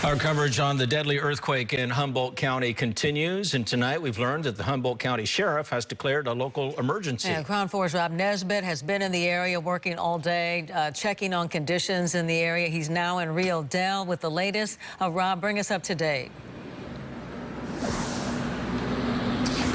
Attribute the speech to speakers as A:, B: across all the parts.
A: Our coverage on the deadly earthquake in Humboldt County continues, and tonight we've learned that the Humboldt County Sheriff has declared a local emergency.
B: And Crown 4's Rob Nesbitt has been in the area working all day, checking on conditions in the area. He's now in Rio Dell with the latest. Rob, bring us up to date.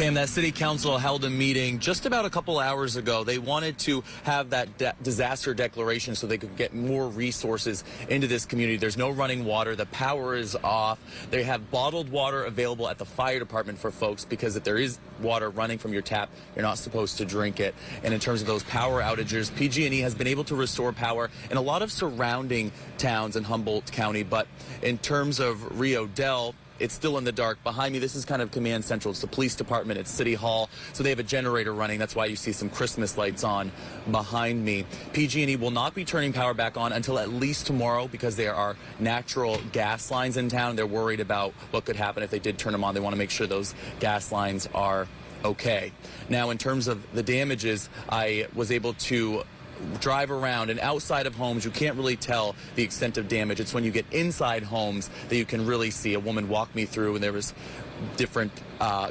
C: And that city council held a meeting just about a couple hours ago. They wanted to have that disaster declaration so they could get more resources into this community. There's no running water. The power is off. They have bottled water available at the fire department for folks because if there is water running from your tap, you're not supposed to drink it. And in terms of those power outages, PG&E has been able to restore power in a lot of surrounding towns in Humboldt County. But in terms of Rio Dell, it's still in the dark. Behind me, this is kind of Command Central. It's the police department. It's City Hall. So they have a generator running. That's why you see some Christmas lights on behind me. PG&E will not be turning power back on until at least tomorrow because there are natural gas lines in town. They're worried about what could happen if they did turn them on. They want to make sure those gas lines are okay. Now, in terms of the damages, I was able to drive around, and outside of homes you can't really tell the extent of damage. It's when you get inside homes that you can really see. A woman walked me through, and there was different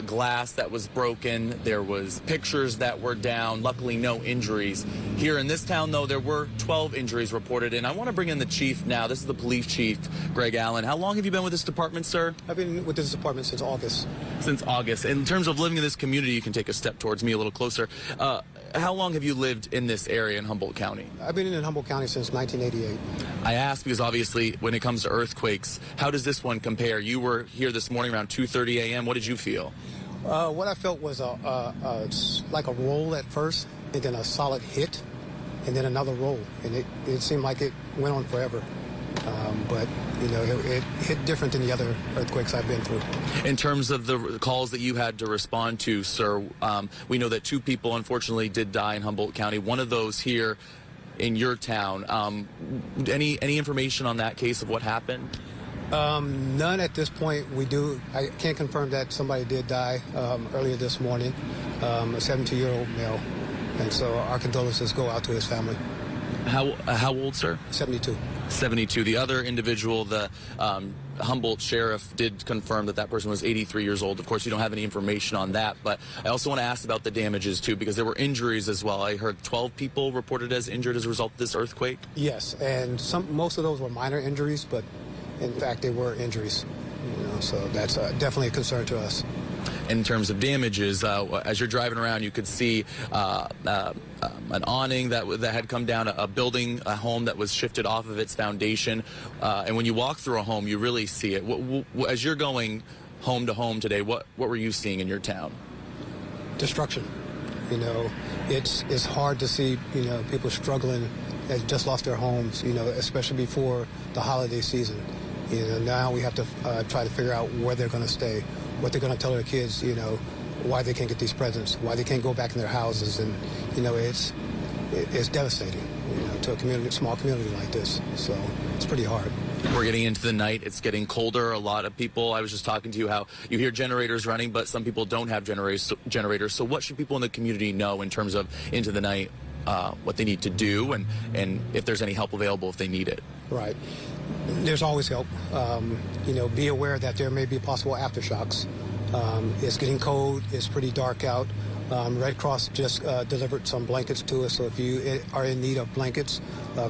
C: glass that was broken. There was pictures that were down. Luckily, no injuries. Here in this town, though, there were 12 injuries reported, and I want to bring in the chief now. This is the police chief, Greg Allen. How long have you been with this department, sir?
D: I've been with this department since August.
C: Since August. In terms of living in this community, you can take a step towards me a little closer. How long have you lived in this area in Humboldt County?
D: I've been in Humboldt County since 1988.
C: I ask because obviously when it comes to earthquakes, how does this one compare? You were here this morning around 2:30 a.m. What did you feel?
D: What I felt was like a roll at first, and then a solid hit, and then another roll. And it seemed like it went on forever. But, you know, it hit different than the other earthquakes I've been through. In
C: terms of the calls that you had to respond to, sir, we know that 2 people, unfortunately, did die in Humboldt County. One of those here in your town. Any information on that case of what happened?
D: None at this point. I can't confirm that somebody did die earlier this morning, a 72-year-old male. And so our condolences go out to his family.
C: How old, sir?
D: 72.
C: 72. The other individual, the Humboldt sheriff, did confirm that that person was 83 years old. Of course, you don't have any information on that, but I also want to ask about the damages, too, because there were injuries as well. I heard 12 people reported as injured as a result of this earthquake.
D: Yes, and most of those were minor injuries, but in fact, they were injuries. You know, so that's definitely a concern to us.
C: In terms of damages, as you're driving around, you could see an awning that had come down, a building, a home that was shifted off of its foundation. And when you walk through a home, you really see it. As you're going home to home today, what were you seeing in your town? Destruction.
D: You know, it's hard to see, you know, people struggling that just lost their homes, you know, especially before the holiday season. You know, now we have to try to figure out where they're going to stay, what they're going to tell their kids, you know, why they can't get these presents, why they can't go back in their houses. And, you know, it's devastating, you know, to a small community like this. So it's pretty hard.
C: We're getting into the night. It's getting colder. A lot of people, I was just talking to you how you hear generators running, but some people don't have generators. So what should people in the community know in terms of into the night, what they need to do, and if there's any help available if they need it?
D: Right. There's always help. You know, be aware that there may be possible aftershocks. It's getting cold. It's pretty dark out. Red Cross just delivered some blankets to us, so if you are in need of blankets,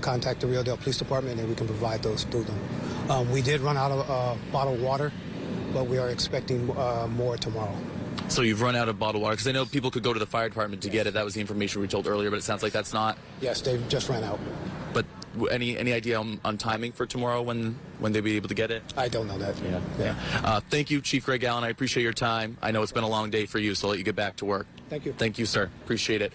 D: contact the Rio Dell Police Department and we can provide those to them. We did run out of bottled water, but we are expecting more tomorrow.
C: So you've run out of bottled water? Because I know people could go to the fire department to get it. That was the information we were told earlier, but it sounds like that's not.
D: Yes, they just ran out.
C: But any idea on timing for tomorrow when they'll be able to get it?
D: I don't know that.
C: Yeah. Thank you, Chief Greg Allen. I appreciate your time. I know it's been a long day for you, so I'll let you get back to work.
D: Thank you.
C: Thank you, sir. Appreciate it.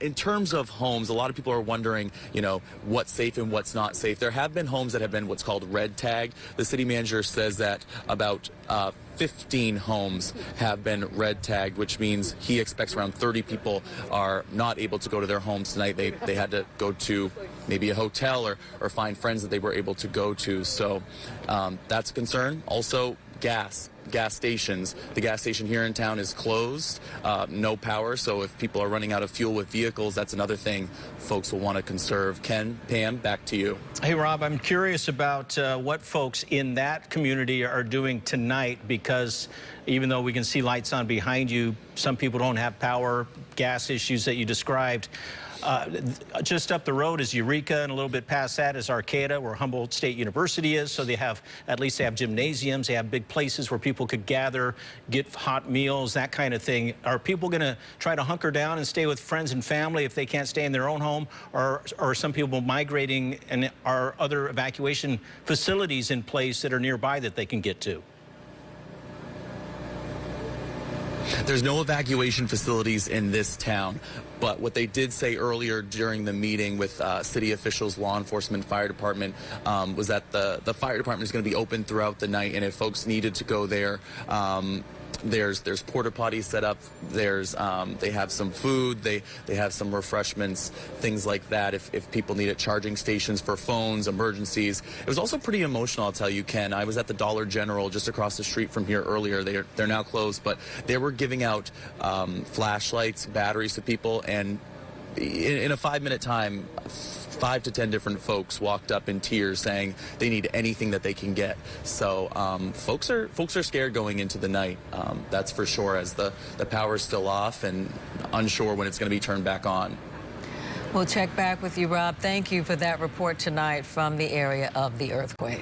C: In terms of homes, a lot of people are wondering, you know, what's safe and what's not safe. There have been homes that have been what's called red tagged. The city manager says that about 15 homes have been red tagged, which means he expects around 30 people are not able to go to their homes tonight. They had to go to maybe a hotel or find friends that they were able to go to. So that's a concern. Also, gas stations. The gas station here in town is closed, no power, so if people are running out of fuel with vehicles, that's another thing folks will want to conserve. Ken, Pam, back to you.
A: Hey, Rob, I'm curious about what folks in that community are doing tonight, because even though we can see lights on behind you, some people don't have power, gas issues that you described. Just up the road is Eureka, and a little bit past that is Arcata, where Humboldt State University is. So they have, at least they have gymnasiums, they have big places where people could gather, get hot meals, that kind of thing. Are people going to try to hunker down and stay with friends and family if they can't stay in their own home? Or are some people migrating, and are other evacuation facilities in place that are nearby that they can get to?
C: There's no evacuation facilities in this town, but what they did say earlier during the meeting with city officials, law enforcement, fire department, was that the fire department is going to be open throughout the night, and if folks needed to go there, there's porta potties set up. They have some food, they have some refreshments, things like that. If people need it, charging stations for phones, emergencies. It was also pretty emotional, I'll tell you, Ken. I was at the Dollar General just across the street from here earlier. They're now closed, but they were giving out flashlights, batteries to people, and in a 5-minute time, 5 to 10 different folks walked up in tears saying they need anything that they can get. So folks are scared going into the night, that's for sure, as the power's still off and unsure when it's going to be turned back on.
B: We'll check back with you, Rob. Thank you for that report tonight from the area of the earthquake.